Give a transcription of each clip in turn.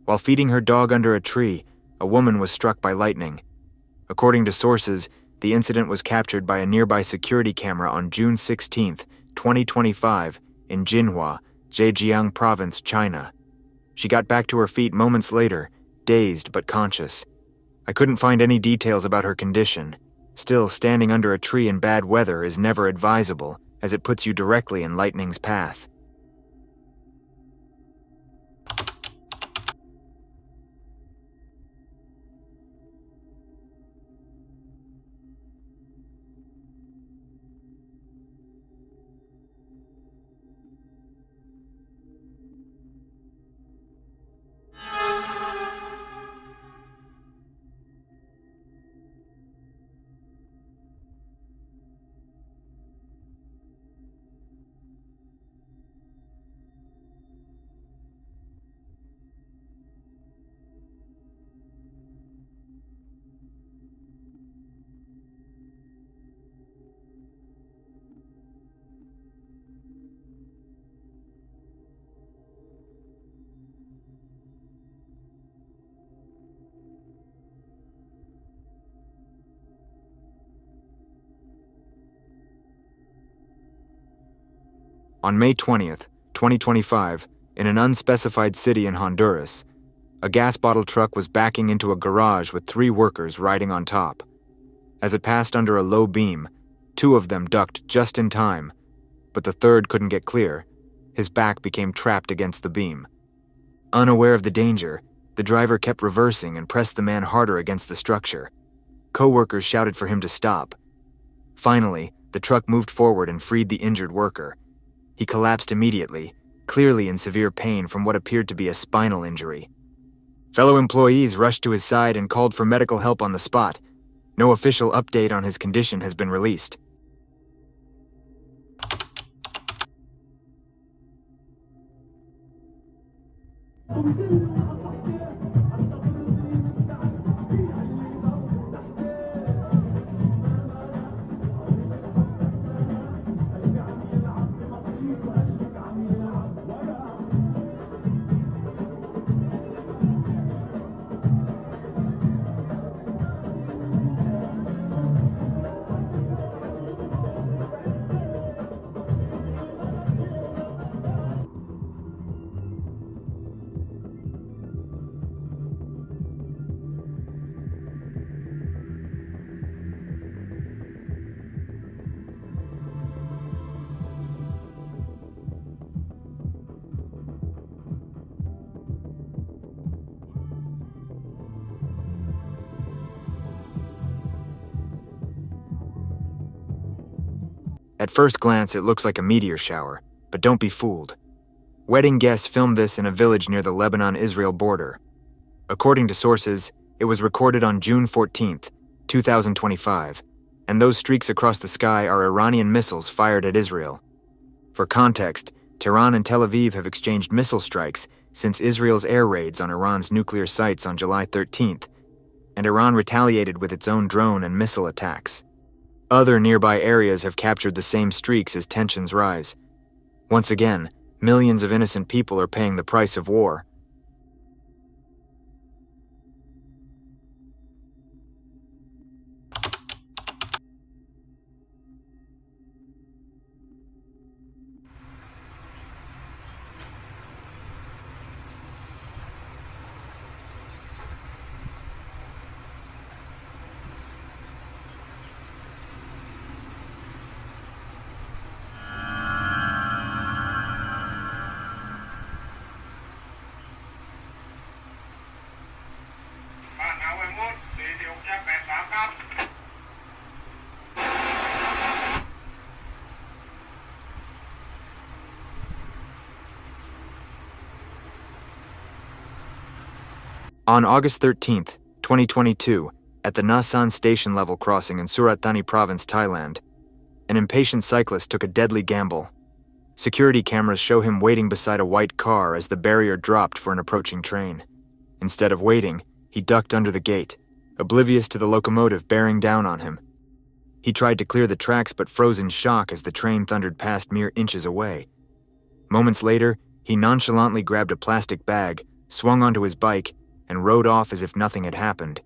While feeding her dog under a tree, a woman was struck by lightning. According to sources, the incident was captured by a nearby security camera on June 16, 2025, in Jinhua, Zhejiang Province, China. She got back to her feet moments later, dazed but conscious. I couldn't find any details about her condition. Still, standing under a tree in bad weather is never advisable, as it puts you directly in lightning's path. On May 20th, 2025, in an unspecified city in Honduras, a gas bottle truck was backing into a garage with 3 workers riding on top. As it passed under a low beam, 2 of them ducked just in time, but the third couldn't get clear. His back became trapped against the beam. Unaware of the danger, the driver kept reversing and pressed the man harder against the structure. Co-workers shouted for him to stop. Finally, the truck moved forward and freed the injured worker. He collapsed immediately, clearly in severe pain from what appeared to be a spinal injury. Fellow employees rushed to his side and called for medical help on the spot. No official update on his condition has been released. At first glance, it looks like a meteor shower, but don't be fooled. Wedding guests filmed this in a village near the Lebanon-Israel border. According to sources, it was recorded on June 14, 2025, and those streaks across the sky are Iranian missiles fired at Israel. For context, Tehran and Tel Aviv have exchanged missile strikes since Israel's air raids on Iran's nuclear sites on July 13, and Iran retaliated with its own drone and missile attacks. Other nearby areas have captured the same streaks as tensions rise. Once again, millions of innocent people are paying the price of war. On August 13, 2022, at the Nasan station level crossing in Surat Thani Province, Thailand, an impatient cyclist took a deadly gamble. Security cameras show him waiting beside a white car as the barrier dropped for an approaching train. Instead of waiting, he ducked under the gate, oblivious to the locomotive bearing down on him. He tried to clear the tracks but froze in shock as the train thundered past mere inches away. Moments later, he nonchalantly grabbed a plastic bag, swung onto his bike, and rode off as if nothing had happened.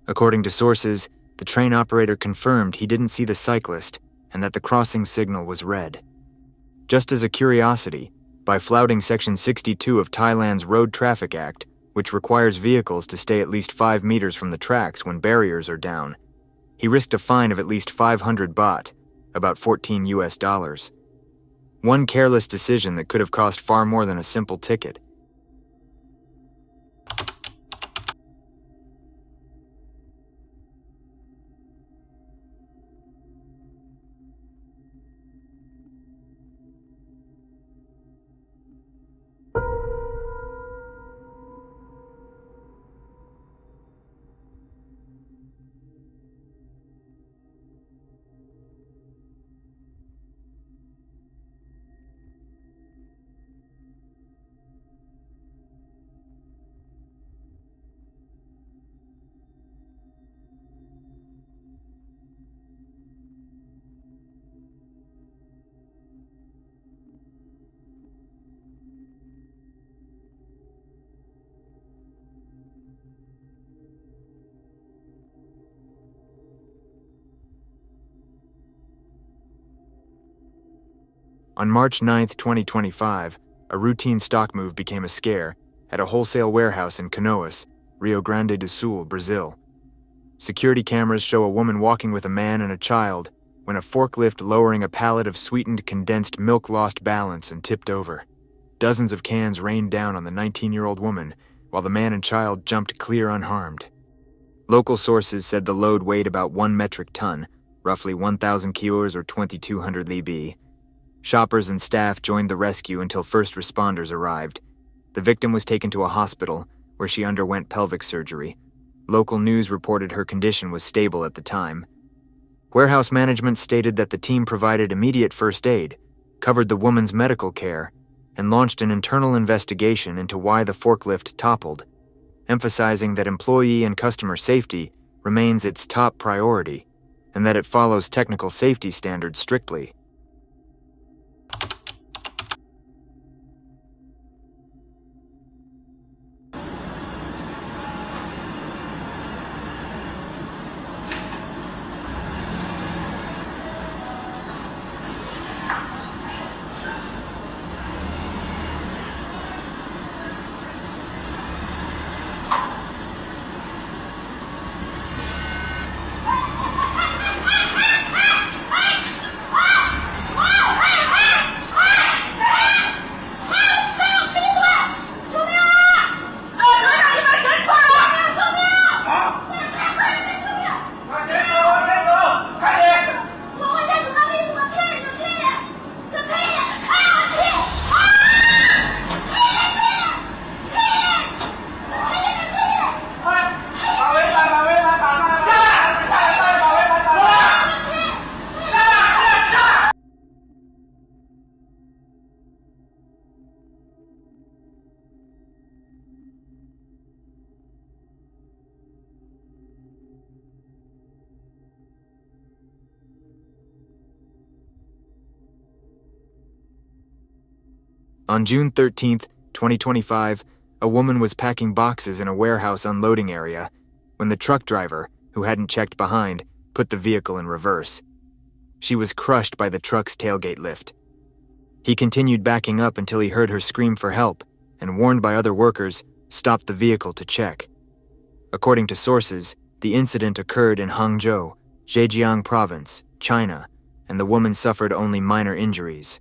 According to sources, the train operator confirmed he didn't see the cyclist and that the crossing signal was red. Just as a curiosity, by flouting Section 62 of Thailand's Road Traffic Act, which requires vehicles to stay at least 5 meters from the tracks when barriers are down, he risked a fine of at least 500 baht, about $14 US. One careless decision that could have cost far more than a simple ticket. On March 9, 2025, a routine stock move became a scare at a wholesale warehouse in Canoas, Rio Grande do Sul, Brazil. Security cameras show a woman walking with a man and a child when a forklift lowering a pallet of sweetened condensed milk lost balance and tipped over. Dozens of cans rained down on the 19-year-old woman, while the man and child jumped clear unharmed. Local sources said the load weighed about 1 metric ton, roughly 1,000 kilos or 2,200 libi. Shoppers and staff joined the rescue until first responders arrived. The victim was taken to a hospital, where she underwent pelvic surgery. Local news reported her condition was stable at the time. Warehouse management stated that the team provided immediate first aid, covered the woman's medical care, and launched an internal investigation into why the forklift toppled, emphasizing that employee and customer safety remains its top priority, and that it follows technical safety standards strictly. On June 13, 2025, a woman was packing boxes in a warehouse unloading area when the truck driver, who hadn't checked behind, put the vehicle in reverse. She was crushed by the truck's tailgate lift. He continued backing up until he heard her scream for help and, warned by other workers, stopped the vehicle to check. According to sources, the incident occurred in Hangzhou, Zhejiang Province, China, and the woman suffered only minor injuries.